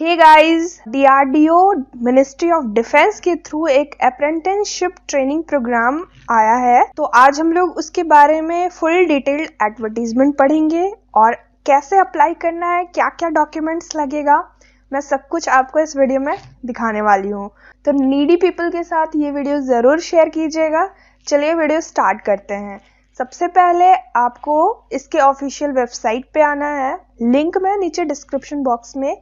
Hey guys, DRDO ministry of defence के through एक apprenticeship training programme आया है। तो आज हम लोग उसके बारे में फुल डिटेल्ड एडवर्टीजमेंट पढ़ेंगे और कैसे अप्लाई करना है, क्या क्या डॉक्यूमेंट्स लगेगा, मैं सब कुछ आपको इस वीडियो में दिखाने वाली हूँ। तो नीडी पीपल के साथ ये वीडियो ज़रूर शेयर कीजिएगा। चलिए वीडियो स्टार्ट करते हैं। सबसे पहले आपको इसके ऑफिशियल वेबसाइट पे आना है। लिंक मैं नीचे डिस्क्रिप्शन बॉक्स में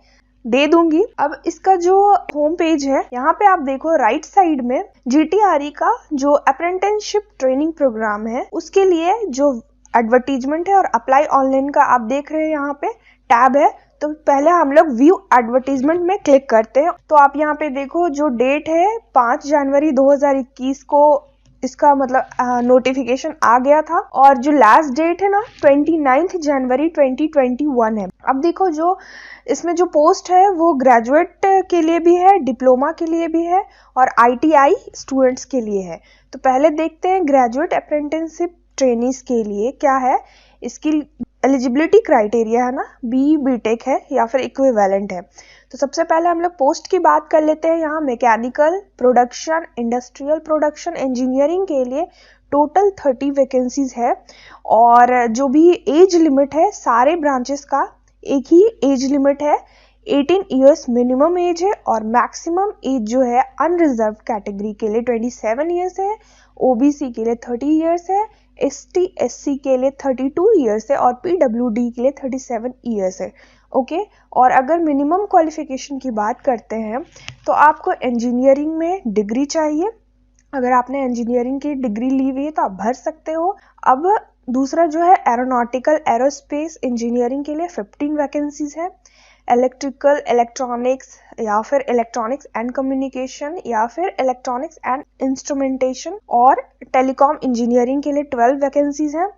दे दूंगी। अब इसका जो होम पेज है, यहाँ पे आप देखो राइट साइड में जीटीआरई का जो अप्रेंटिसशिप ट्रेनिंग प्रोग्राम है उसके लिए जो एडवर्टीजमेंट है और अप्लाई ऑनलाइन का आप देख रहे हैं, यहाँ पे टैब है। तो पहले हम लोग व्यू एडवर्टीजमेंट में क्लिक करते हैं। तो आप यहाँ पे देखो जो डेट है 5 जनवरी 2021 को इसका मतलब नोटिफिकेशन आ गया था और जो लास्ट डेट है ना 29 जनवरी 2021 है। अब देखो जो इसमें जो पोस्ट है वो ग्रेजुएट के लिए भी है, डिप्लोमा के लिए भी है और आईटीआई स्टूडेंट्स के लिए है। तो पहले देखते हैं ग्रेजुएट अप्रेंटिसशिप ट्रेनीज के लिए क्या है। इसकी एलिजिबिलिटी क्राइटेरिया है ना, बी बीटेक है या फिर इक्विवेलेंट है। तो सबसे पहले हम लोग पोस्ट की बात कर लेते हैं। यहाँ mechanical production, industrial production, engineering के लिए टोटल 30 वैकेंसीज है और जो भी एज लिमिट है सारे ब्रांचेस का एक ही एज लिमिट है। 18 इयर्स मिनिमम एज है और मैक्सिमम एज जो है अनरिजर्व कैटेगरी के लिए 27 इयर्स है, ओबीसी के लिए 30 इयर्स है, एसटी एससी के लिए 32 इयर्स है और पीडब्ल्यूडी के लिए 37 इयर्स है। ओके और अगर मिनिमम क्वालिफिकेशन की बात करते हैं तो आपको इंजीनियरिंग में डिग्री चाहिए। अगर आपने इंजीनियरिंग की डिग्री ली हुई है तो आप भर सकते हो। अब दूसरा जो है एरोनॉटिकल एरोस्पेस इंजीनियरिंग के लिए 15 वैकेंसीज है। इलेक्ट्रिकल इलेक्ट्रॉनिक्स या फिर इलेक्ट्रॉनिक्स एंड कम्युनिकेशन या फिर इलेक्ट्रॉनिक्स एंड इंस्ट्रूमेंटेशन और टेलीकॉम इंजीनियरिंग के लिए 12 वैकेंसीज हैं।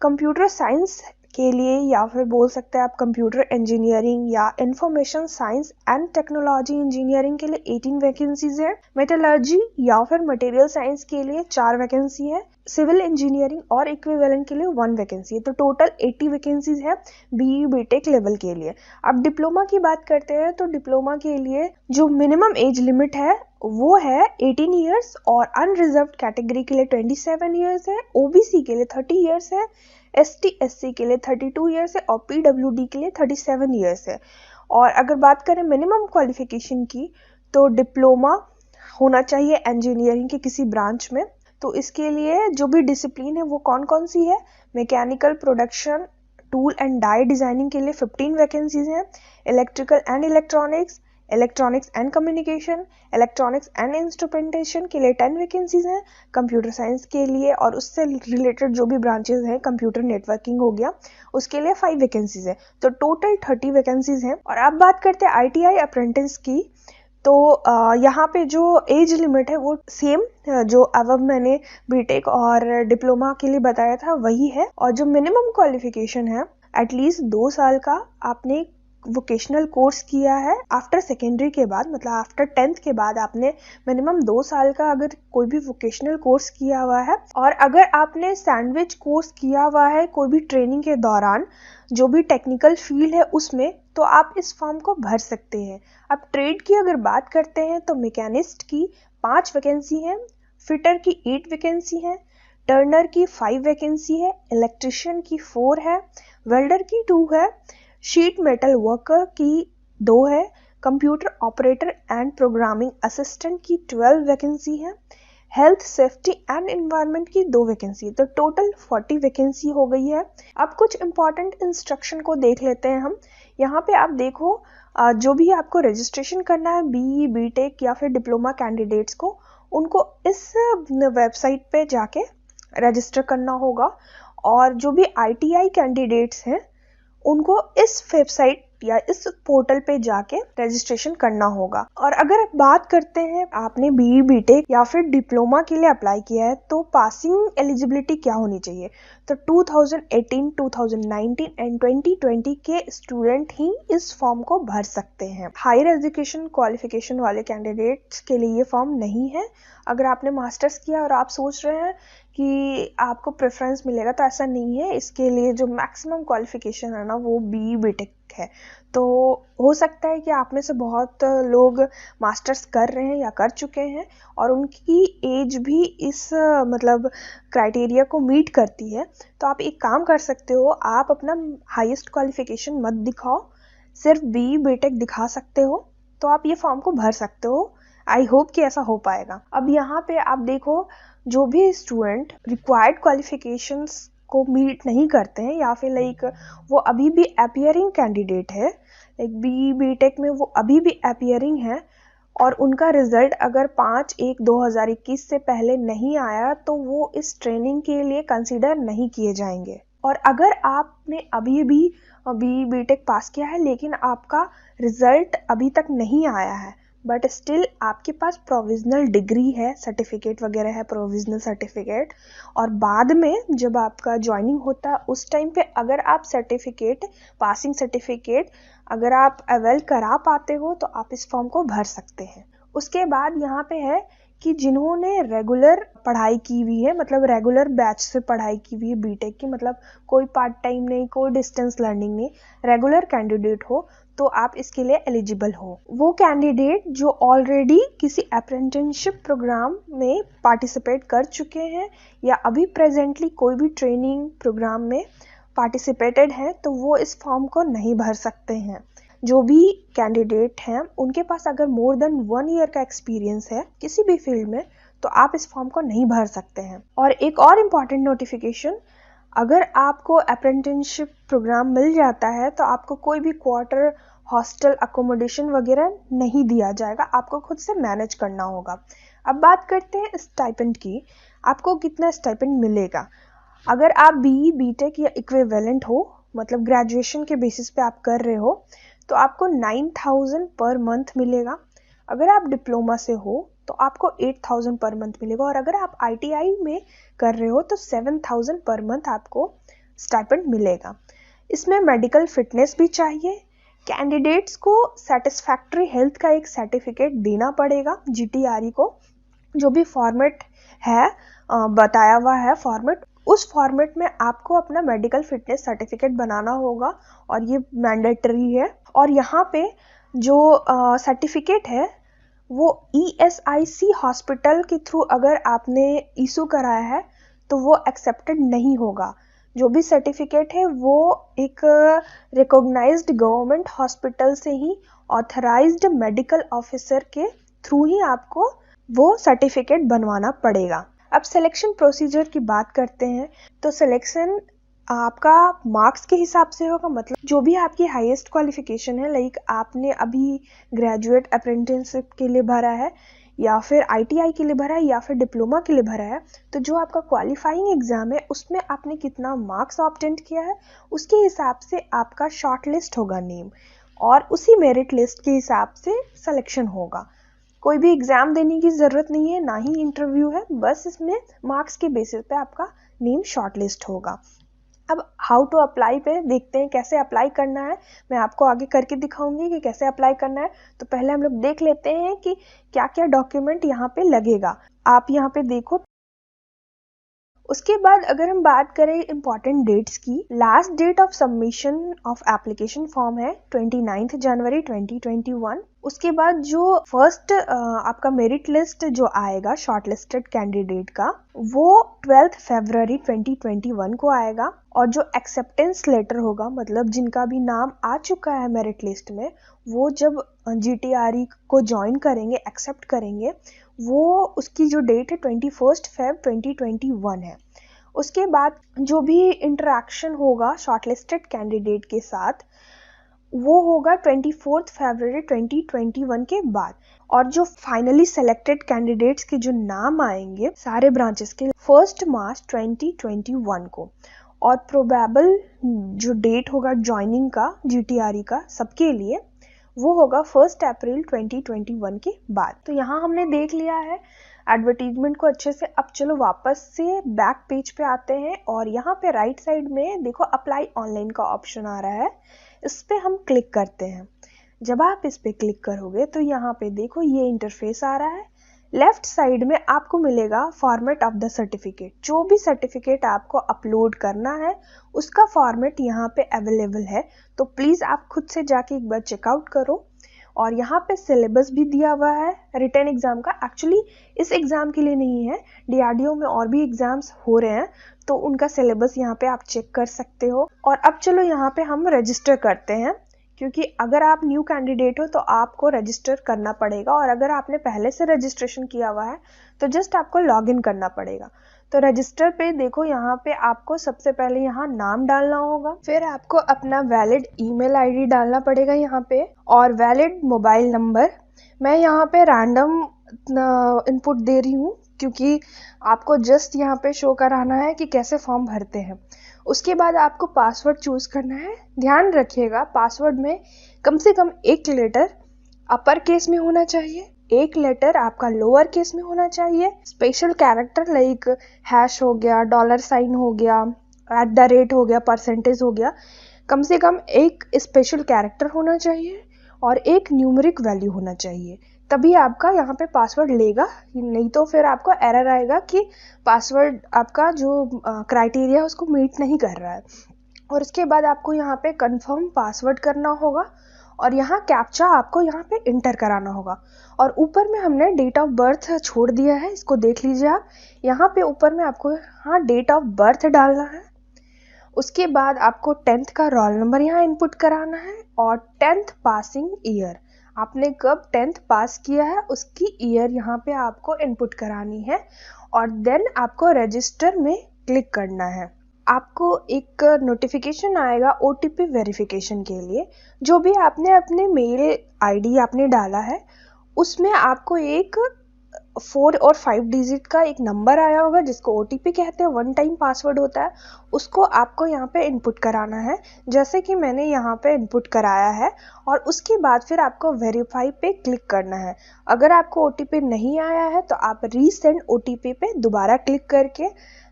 कंप्यूटर साइंस के लिए या फिर बोल सकते हैं आप कंप्यूटर इंजीनियरिंग या information science and technology engineering के लिए 18 वैकेंसीज है। मेटलर्जी या फिर मटेरियल साइंस के लिए 4 वैकेंसी है। सिविल इंजीनियरिंग और इक्विवेलेंट के लिए 1 वैकेंसी है। तो टोटल 80 वैकेंसीज है बीई बीटेक लेवल के लिए। अब डिप्लोमा की बात करते हैं तो डिप्लोमा के लिए जो मिनिमम एज लिमिट है वो है 18 इयर्स और अनरिजर्व्ड कैटेगरी के लिए 27 इयर्स है, ओबीसी के लिए 30 इयर्स है, एसटी एससी के लिए 32 इयर्स है और पीडब्ल्यूडी के लिए 37 इयर्स है। और अगर बात करें मिनिमम क्वालिफिकेशन की तो डिप्लोमा होना चाहिए इंजीनियरिंग के किसी ब्रांच में। तो इसके लिए जो भी डिसिप्लिन है वो कौन कौन सी है, mechanical production, tool and die designing के लिए 15 वैकेंसीज हैं। Electrical and electronics, electronics and communication, electronics and instrumentation के लिए 10 वैकेंसीज हैं। कंप्यूटर साइंस के लिए और उससे रिलेटेड जो भी ब्रांचेस हैं, कंप्यूटर नेटवर्किंग हो गया, उसके लिए 5 वैकेंसीज है। तो टोटल 30 वैकेंसीज हैं। और अब बात करते हैं आईटीआई अप्रेंटिस की। तो यहाँ पे जो एज लिमिट है वो सेम जो अब मैंने बीटेक और डिप्लोमा के लिए बताया था वही है। और जो मिनिमम क्वालिफिकेशन है एटलीस्ट 2 साल का आपने वोकेशनल कोर्स किया है आफ्टर सेकेंडरी के बाद, मतलब आफ्टर 10th के बाद आपने मिनिमम 2 साल का अगर कोई भी वोकेशनल कोर्स किया हुआ है। और अगर आपने सैंडविच कोर्स किया हुआ है कोई भी ट्रेनिंग के दौरान जो भी टेक्निकल फील्ड है उसमें, तो आप इस फॉर्म को भर सकते हैं। अब ट्रेड की अगर बात करते हैं तो मैकेनिस्ट की 5 वैकेंसी है, फिटर की 8 वैकेंसी है, टर्नर की 5 वैकेंसी है, इलेक्ट्रिशियन की 4 है, वेल्डर की 2 है, शीट मेटल वर्कर की 2 है, computer operator and programming assistant की 12 वैकेंसी है, हेल्थ सेफ्टी एंड एनवायरनमेंट की 2 वैकेंसी है। तो टोटल 40 वैकेंसी हो गई है। अब कुछ इंपॉर्टेंट इंस्ट्रक्शन को देख लेते हैं हम। यहाँ पे आप देखो जो भी आपको रजिस्ट्रेशन करना है बीई बीटेक या फिर डिप्लोमा कैंडिडेट्स को, उनको इस वेबसाइट पे जाके रजिस्टर करना होगा। और जो भी आईटीआई कैंडिडेट्स हैं उनको इस वेबसाइट या इस पोर्टल पे जाके रजिस्ट्रेशन करना होगा। और अगर बात करते हैं आपने बीई बीटेक या फिर डिप्लोमा के लिए अप्लाई किया है तो पासिंग एलिजिबिलिटी क्या होनी चाहिए। तो 2018, 2019 एंड 2020 के स्टूडेंट ही इस फॉर्म को भर सकते हैं। हायर एजुकेशन क्वालिफिकेशन वाले कैंडिडेट्स के लिए ये फॉर्म नहीं है। अगर आपने मास्टर्स किया और आप सोच रहे हैं कि आपको प्रेफरेंस मिलेगा तो ऐसा नहीं है। इसके लिए जो मैक्सिमम क्वालिफिकेशन है ना वो बीई बीटेक बेसिक है। तो हो सकता है कि आप में से बहुत लोग मास्टर्स कर रहे हैं या कर चुके हैं और उनकी एज भी इस मतलब क्राइटेरिया को मीट करती है। तो आप एक काम कर सकते हो, आप अपना हाईएस्ट क्वालिफिकेशन मत दिखाओ, सिर्फ बी बीटेक दिखा सकते हो, तो आप ये फॉर्म को भर सकते हो। आई होप कि ऐसा हो पाएगा। अब यहाँ पे आप देखो, जो भी स्टूडेंट रिक्वायर्ड क्वालिफिकेशंस को मीट नहीं करते हैं या फिर लाइक वो अभी भी अपियरिंग कैंडिडेट है, लाइक बी बीटेक में वो अभी भी अपियरिंग है और उनका रिजल्ट अगर 5/1/2021 से पहले नहीं आया तो वो इस ट्रेनिंग के लिए कंसिडर नहीं किए जाएंगे। और अगर आपने अभी भी बी बीटेक पास किया है लेकिन आपका रिजल्ट अभी तक नहीं आया है बट स्टिल आपके पास प्रोविजनल डिग्री है, सर्टिफिकेट वगैरह है, प्रोविजनल सर्टिफिकेट, और बाद में जब आपका ज्वाइनिंग होता है उस टाइम पे अगर आप सर्टिफिकेट, पासिंग सर्टिफिकेट अगर आप अवेल करा पाते हो तो आप इस फॉर्म को भर सकते हैं। उसके बाद यहाँ पे है कि जिन्होंने रेगुलर पढ़ाई की हुई है, मतलब रेगुलर बैच से पढ़ाई की हुई है बीटेक की, मतलब कोई पार्ट टाइम नहीं, कोई डिस्टेंस लर्निंग नहीं, रेगुलर कैंडिडेट हो, तो आप इसके लिए एलिजिबल हो। वो कैंडिडेट जो ऑलरेडी किसी अप्रेंटिसशिप प्रोग्राम में पार्टिसिपेट कर चुके हैं या अभी प्रेजेंटली कोई भी ट्रेनिंग प्रोग्राम में पार्टिसिपेटेड है तो वो इस फॉर्म को नहीं भर सकते हैं। जो भी कैंडिडेट हैं उनके पास अगर मोर देन 1 ईयर का एक्सपीरियंस है किसी भी फील्ड में तो आप इस फॉर्म को नहीं भर सकते हैं। और एक और इम्पॉर्टेंट नोटिफिकेशन, अगर आपको अप्रेंटिसशिप प्रोग्राम मिल जाता है तो आपको कोई भी क्वार्टर, हॉस्टल, अकोमोडेशन वगैरह नहीं दिया जाएगा, आपको खुद से मैनेज करना होगा। अब बात करते हैं स्टाइपेंड की। आपको कितना स्टाइपेंड मिलेगा? अगर आप बी बीटेक या इक्विवेलेंट हो, मतलब ग्रेजुएशन के बेसिस पे आप कर रहे हो, तो आपको 9,000 पर मंथ मिलेगा। अगर आप डिप्लोमा से हो तो आपको 8,000 पर मंथ मिलेगा और अगर आप आईटीआई में कर रहे हो तो 7,000 पर मंथ आपको स्टाइपेंड मिलेगा। इसमें मेडिकल फिटनेस भी चाहिए। कैंडिडेट्स को सेटिस्फैक्ट्री हेल्थ का एक सर्टिफिकेट देना पड़ेगा जीटीआरई को, जो भी फॉर्मेट है बताया हुआ है फॉर्मेट, उस फॉर्मेट में आपको अपना मेडिकल फिटनेस सर्टिफिकेट बनाना होगा और ये मैंडेटरी है। और यहाँ पे जो सर्टिफिकेट है वो ईएसआईसी हॉस्पिटल के थ्रू अगर आपने इशू कराया है तो वो एक्सेप्टेड नहीं होगा। जो भी सर्टिफिकेट है वो एक रिकॉग्नाइज्ड गवर्नमेंट हॉस्पिटल से ही ऑथराइज्ड मेडिकल ऑफिसर के थ्रू ही आपको वो सर्टिफिकेट बनवाना पड़ेगा। अब सिलेक्शन प्रोसीजर की बात करते हैं। तो सिलेक्शन आपका मार्क्स के हिसाब से होगा, मतलब जो भी आपकी हाईएस्ट क्वालिफिकेशन है, लाइक आपने अभी ग्रेजुएट अप्रेंटिसशिप के लिए भरा है या फिर आईटीआई के लिए भरा है या फिर डिप्लोमा के लिए भरा है, तो जो आपका क्वालिफाइंग एग्जाम है उसमें आपने कितना मार्क्स ऑब्टेंट किया है उसके हिसाब से आपका शॉर्ट लिस्ट होगा नेम, और उसी मेरिट लिस्ट के हिसाब से सिलेक्शन होगा। कोई भी एग्जाम देने की ज़रूरत नहीं है, ना ही इंटरव्यू है, बस इसमें मार्क्स के बेसिस पे आपका नेम शॉर्टलिस्ट होगा। अब हाउ टू अप्लाई पे देखते हैं, कैसे अप्लाई करना है मैं आपको आगे करके दिखाऊंगी कि कैसे अप्लाई करना है। तो पहले हम लोग देख लेते हैं कि क्या क्या डॉक्यूमेंट यहाँ पे लगेगा। आप यहाँ पे देखो। उसके बाद अगर हम बात करें इम्पॉर्टेंट डेट्स की, last date of submission of application form है 29 जनवरी 2021। उसके बाद जो फर्स्ट आपका मेरिट लिस्ट जो आएगा शॉर्ट लिस्टेड कैंडिडेट का, वो 12 फरवरी 2021 को आएगा। और जो एक्सेप्टेंस लेटर होगा, मतलब जिनका भी नाम आ चुका है मेरिट लिस्ट में, वो जब जीटीआरई को ज्वाइन करेंगे, एक्सेप्ट करेंगे, वो उसकी जो डेट है 21 फेब 2021 है। उसके बाद जो भी इंटरेक्शन होगा शॉर्टलिस्टेड कैंडिडेट के साथ वो होगा 24 फरवरी 2021 के बाद। और जो फाइनली सेलेक्टेड कैंडिडेट्स के जो नाम आएंगे सारे ब्रांचेस के 1 मार्च 2021 को। और प्रोबेबल जो डेट होगा ज्वाइनिंग का जीटीआरई का सबके लिए, वो होगा 1 अप्रैल 2021 के बाद। तो यहाँ हमने देख लिया है एडवर्टीजमेंट को अच्छे से। अब चलो वापस से बैक पेज पे आते हैं और यहाँ पे राइट साइड में देखो अप्लाई ऑनलाइन का ऑप्शन आ रहा है, इस पे हम क्लिक करते हैं। जब आप इस पे क्लिक करोगे तो यहाँ पे देखो ये इंटरफेस आ रहा है। लेफ्ट साइड में आपको मिलेगा फॉर्मेट ऑफ द सर्टिफिकेट। जो भी सर्टिफिकेट आपको अपलोड करना है उसका फॉर्मेट यहाँ पे अवेलेबल है, तो प्लीज़ आप खुद से जाके एक बार चेकआउट करो। और यहाँ पे सिलेबस भी दिया हुआ है रिटन एग्जाम का। एक्चुअली इस एग्जाम के लिए नहीं है, डीआरडीओ में और भी एग्जाम्स हो रहे हैं तो उनका सिलेबस यहाँ पे आप चेक कर सकते हो। और अब चलो यहाँ पे हम रजिस्टर करते हैं, क्योंकि अगर आप न्यू कैंडिडेट हो तो आपको रजिस्टर करना पड़ेगा, और अगर आपने पहले से रजिस्ट्रेशन किया हुआ है तो जस्ट आपको लॉगिन करना पड़ेगा। तो रजिस्टर पे देखो, यहाँ पे आपको सबसे पहले यहाँ नाम डालना होगा, फिर आपको अपना वैलिड ईमेल आईडी डालना पड़ेगा यहाँ पे, और वैलिड मोबाइल नंबर। मैं यहाँ पे रैंडम इनपुट दे रही हूँ क्योंकि आपको जस्ट यहाँ पे शो कराना है कि कैसे फॉर्म भरते हैं। उसके बाद आपको पासवर्ड चूज करना है। ध्यान रखिएगा पासवर्ड में कम से कम एक लेटर अपर केस में होना चाहिए, एक लेटर आपका लोअर केस में होना चाहिए। स्पेशल कैरेक्टर लाइक हैश हो गया, $साइन हो गया, @ हो गया, परसेंटेज हो गया, कम से कम एक स्पेशल कैरेक्टर होना चाहिए और एक न्यूमेरिक वैल्यू होना चाहिए, तभी आपका यहाँ पे पासवर्ड लेगा। नहीं तो फिर आपको एरर आएगा कि पासवर्ड आपका जो क्राइटेरिया है उसको मीट नहीं कर रहा है। और उसके बाद आपको यहाँ पे कंफर्म पासवर्ड करना होगा, और यहाँ कैप्चा आपको यहाँ पे इंटर कराना होगा। और ऊपर में हमने डेट ऑफ बर्थ छोड़ दिया है, इसको देख लीजिए आप। यहाँ पे ऊपर में आपको यहाँ डेट ऑफ बर्थ डालना है। उसके बाद आपको 10th का रोल नंबर यहाँ इनपुट कराना है, और 10th पासिंग ईयर, आपने कब 10th पास किया है उसकी ईयर यहाँ पे आपको इनपुट करानी है। और देन आपको रजिस्टर में क्लिक करना है। आपको एक नोटिफिकेशन आएगा OTP वेरिफिकेशन के लिए। जो भी आपने अपने मेल आईडी आपने डाला है उसमें आपको एक 4 और 5 डिजिट का एक नंबर आया होगा जिसको OTP कहते हैं, वन टाइम पासवर्ड होता है। उसको आपको यहाँ पे इनपुट कराना है, जैसे कि मैंने यहाँ पे इनपुट कराया है। और उसके बाद फिर आपको वेरीफाई पे क्लिक करना है। अगर आपको OTP नहीं आया है तो आप रीसेंड OTP पे दोबारा क्लिक करके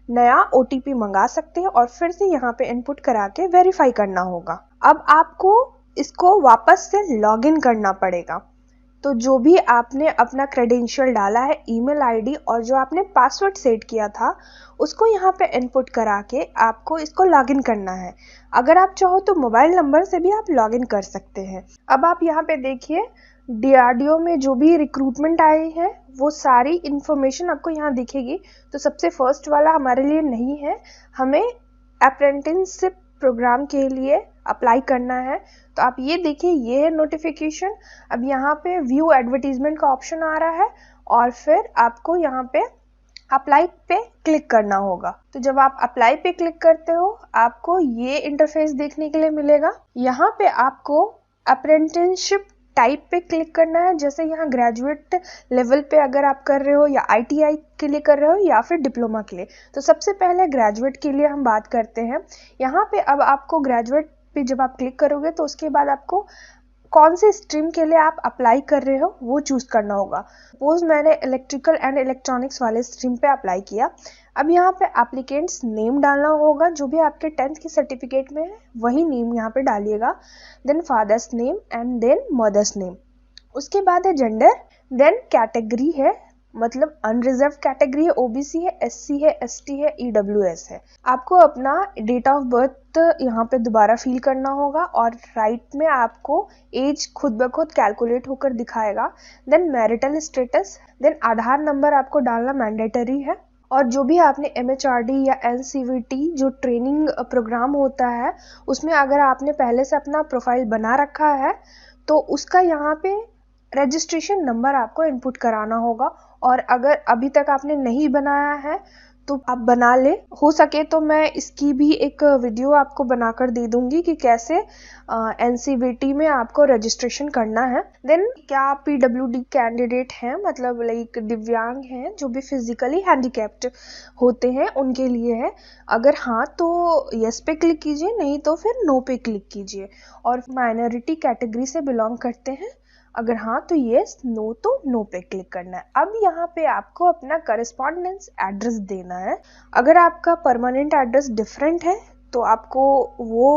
नया OTP मंगा सकते हैं और फिर से यहाँ पे इनपुट करा के वेरीफाई करना होगा। अब आपको इसको वापस से लॉगिन करना पड़ेगा। तो जो भी आपने अपना क्रेडेंशियल डाला है, ईमेल आईडी और जो आपने पासवर्ड सेट किया था उसको यहाँ पे इनपुट करा के आपको इसको लॉगिन करना है। अगर आप चाहो तो मोबाइल नंबर से भी आप लॉगिन कर सकते हैं। अब आप यहाँ पे देखिए डीआरडीओ में जो भी रिक्रूटमेंट आए हैं वो सारी इंफॉर्मेशन आपको यहाँ दिखेगी। तो सबसे फर्स्ट वाला हमारे लिए नहीं है, हमें अप्रेंटिसशिप प्रोग्राम के लिए अप्लाई करना है। तो आप ये देखिए, ये है नोटिफिकेशन। अब यहाँ पे व्यू एडवर्टीजमेंट का ऑप्शन आ रहा है और फिर आपको यहाँ पे अप्लाई पे क्लिक करना होगा। तो जब आप अप्लाई पे क्लिक करते हो आपको ये इंटरफेस देखने के लिए मिलेगा। यहाँ पे आपको अप्रेंटिसशिप टाइप पे क्लिक करना है, जैसे यहाँ ग्रेजुएट लेवल पे अगर आप कर रहे हो या ITI के लिए कर रहे हो या फिर डिप्लोमा के लिए। तो सबसे पहले ग्रेजुएट के लिए हम बात करते हैं। यहाँ पे अब आपको ग्रेजुएट पे जब आप क्लिक करोगे तो उसके बाद आपको कौन से स्ट्रीम के लिए आप अप्लाई कर रहे हो वो चूज करना होगा। सपोज मैंने इलेक्ट्रिकल एंड इलेक्ट्रॉनिक्स वाले स्ट्रीम पे अप्लाई किया। अब यहाँ पे एप्लीकेंट्स नेम डालना होगा, जो भी आपके 10th के सर्टिफिकेट में है वही नेम यहाँ पे डालिएगा। Then father's name and then mother's name. उसके बाद है जेंडर, देन कैटेगरी है, मतलब अनरिजर्व कैटेगरी है, OBC है, SC है, ST है, EWS है। आपको अपना डेट ऑफ बर्थ यहाँ पे दोबारा फिल करना होगा और राइट में आपको एज खुद ब खुद कैलकुलेट होकर दिखाएगा। देन मैरिटल स्टेटस, देन आधार नंबर आपको डालना मैंडेटरी है। और जो भी आपने MHRD या NCVT जो ट्रेनिंग प्रोग्राम होता है उसमें अगर आपने पहले से अपना प्रोफाइल बना रखा है तो उसका यहाँ पे रजिस्ट्रेशन नंबर आपको इनपुट कराना होगा। और अगर अभी तक आपने नहीं बनाया है तो आप बना ले। हो सके तो मैं इसकी भी एक वीडियो आपको बनाकर दे दूंगी कि कैसे NCVT में आपको रजिस्ट्रेशन करना है। देन क्या आप PWD कैंडिडेट हैं, मतलब लाइक दिव्यांग हैं, जो भी फिजिकली हैंडीकैप्ड होते हैं उनके लिए है। अगर हाँ तो यस पे क्लिक कीजिए, नहीं तो फिर नो पे क्लिक कीजिए। और माइनॉरिटी कैटेगरी से बिलोंग करते हैं, अगर हाँ तो येस, नो तो नो पे क्लिक करना है। अब यहाँ पे आपको अपना करस्पॉन्डेंस एड्रेस देना है। अगर आपका परमानेंट एड्रेस डिफरेंट है तो आपको वो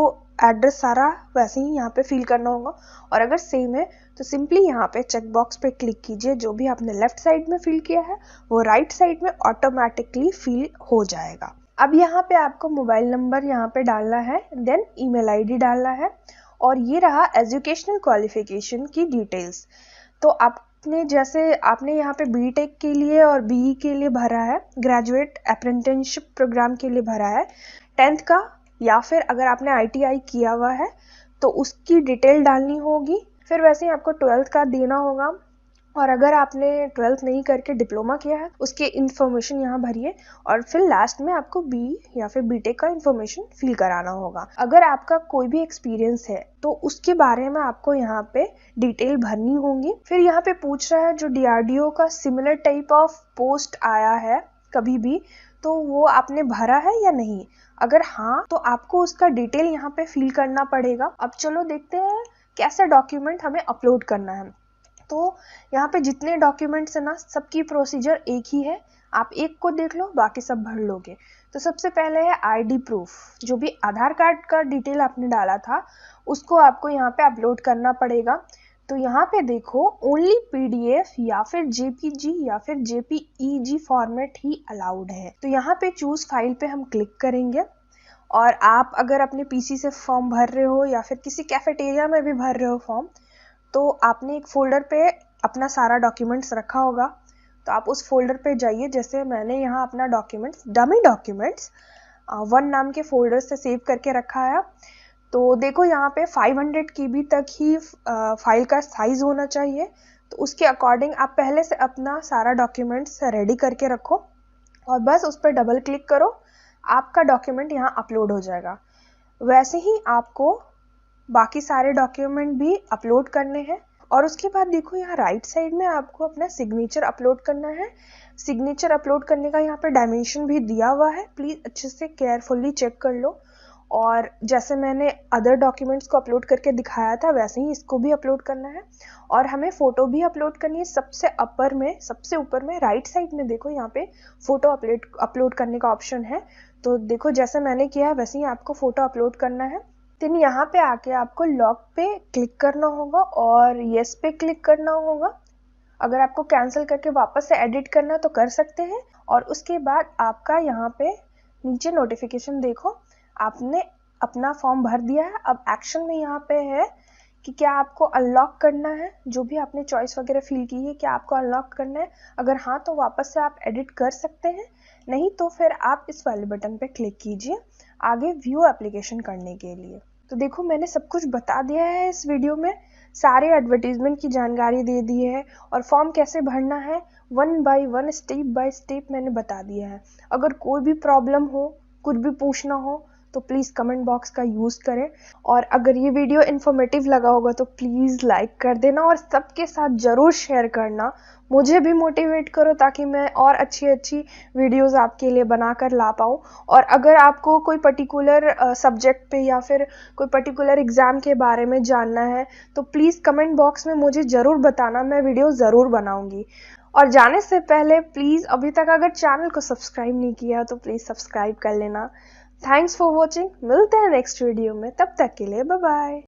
एड्रेस सारा वैसे ही यहाँ पे फिल करना होगा, और अगर सेम है तो तो सिंपली यहाँ पे चेक बॉक्स पे क्लिक कीजिए। जो भी आपने लेफ्ट साइड में फिल किया है वो राइट साइड में ऑटोमेटिकली फिल हो जाएगा। अब यहाँ पे आपको मोबाइल नंबर यहाँ पे डालना है, देन ईमेल आईडी डालना है, और ये रहा एजुकेशनल क्वालिफिकेशन की डिटेल्स। तो आपने यहाँ पे बीटेक के लिए और बीई के लिए भरा है, ग्रेजुएट अप्रेंटिसशिप प्रोग्राम के लिए भरा है 10th का, या फिर अगर आपने आईटीआई किया हुआ है तो उसकी डिटेल डालनी होगी। फिर वैसे ही आपको 12th का देना होगा, और अगर आपने 12th नहीं करके डिप्लोमा किया है उसके इन्फॉर्मेशन यहाँ भरिए, और फिर लास्ट में आपको बी या फिर बीटेक का इन्फॉर्मेशन फिल कराना होगा। अगर आपका कोई भी एक्सपीरियंस है तो उसके बारे में आपको यहाँ पे डिटेल भरनी होगी। फिर यहाँ पे पूछ रहा है जो डीआरडीओ का सिमिलर टाइप ऑफ पोस्ट आया है कभी भी, तो वो आपने भरा है या नहीं। अगर हाँ तो आपको उसका डिटेल यहाँ पे फिल करना पड़ेगा। अब चलो देखते हैं कैसा डॉक्यूमेंट हमें अपलोड करना है। तो यहाँ पे जितने डॉक्यूमेंट्स है ना, सबकी प्रोसीजर एक ही है। आप एक को देख लो, बाकी सब भर लोगे। तो सबसे पहले है आईडी प्रूफ। जो भी आधार कार्ड का डिटेल आपने डाला था उसको आपको यहाँ पे अपलोड करना पड़ेगा। तो यहाँ पे देखो ओनली पीडीएफ या फिर जेपीजी या फिर जेपीईजी फॉर्मेट ही अलाउड है। तो यहाँ पे चूज फाइल पे हम क्लिक करेंगे, और आप अगर अपने पीसी से फॉर्म भर रहे हो या फिर किसी कैफेटेरिया में भी भर रहे हो फॉर्म, तो आपने एक फोल्डर पे अपना सारा डॉक्यूमेंट्स रखा होगा। तो आप उस फोल्डर पे जाइए। जैसे मैंने यहाँ अपना डॉक्यूमेंट्स, डमी डॉक्यूमेंट्स 1 नाम के फोल्डर से सेव करके रखा है। तो देखो यहाँ पे 500 KB तक ही फाइल का साइज होना चाहिए। तो उसके अकॉर्डिंग आप पहले से अपना सारा डॉक्यूमेंट्स रेडी करके रखो, और बस उस पर डबल क्लिक करो, आपका डॉक्यूमेंट यहाँ अपलोड हो जाएगा। वैसे ही आपको बाकी सारे डॉक्यूमेंट भी अपलोड करने हैं। और उसके बाद देखो यहाँ राइट साइड में आपको अपना सिग्नेचर अपलोड करना है। सिग्नेचर अपलोड करने का यहाँ पे डायमेंशन भी दिया हुआ है, प्लीज अच्छे से केयरफुली चेक कर लो। और जैसे मैंने अदर डॉक्यूमेंट्स को अपलोड करके दिखाया था वैसे ही इसको भी अपलोड करना है। और हमें फोटो भी अपलोड करनी है। सबसे ऊपर में राइट साइड में देखो यहाँ पे फोटो अपलोड करने का ऑप्शन है। तो देखो जैसे मैंने किया है वैसे ही आपको फोटो अपलोड करना है। देन यहाँ पे आके आपको लॉक पे क्लिक करना होगा और येस पे क्लिक करना होगा। अगर आपको कैंसिल करके वापस से एडिट करना तो कर सकते हैं। और उसके बाद आपका यहाँ पे नीचे नोटिफिकेशन देखो, आपने अपना फॉर्म भर दिया है। अब एक्शन में यहाँ पे है कि क्या आपको अनलॉक करना है, जो भी आपने चॉइस वगैरह फिल की है क्या आपको अनलॉक करना है। अगर हाँ तो वापस से आप एडिट कर सकते हैं, नहीं तो फिर आप इस वाले बटन पे क्लिक कीजिए आगे व्यू एप्लीकेशन करने के लिए। तो देखो मैंने सब कुछ बता दिया है इस वीडियो में, सारे एडवर्टीजमेंट की जानकारी दे दी है, और फॉर्म कैसे भरना है 1 बाय 1 स्टेप बाय स्टेप मैंने बता दिया है। अगर कोई भी प्रॉब्लम हो, कुछ भी पूछना हो तो प्लीज़ कमेंट बॉक्स का यूज़ करें। और अगर ये वीडियो इन्फॉर्मेटिव लगा होगा तो प्लीज़ लाइक कर देना और सबके साथ ज़रूर शेयर करना। मुझे भी मोटिवेट करो ताकि मैं और अच्छी वीडियोस आपके लिए बनाकर ला पाऊँ। और अगर आपको कोई पर्टिकुलर सब्जेक्ट पे या फिर कोई पर्टिकुलर एग्ज़ाम के बारे में जानना है तो प्लीज़ कमेंट बॉक्स में मुझे ज़रूर बताना, मैं वीडियो ज़रूर बनाऊँगी। और जाने से पहले प्लीज़ अभी तक अगर चैनल को सब्सक्राइब नहीं किया तो प्लीज़ सब्सक्राइब कर लेना। Thanks for watching. मिलते हैं नेक्स्ट वीडियो में, तब तक के लिए बाय बाय।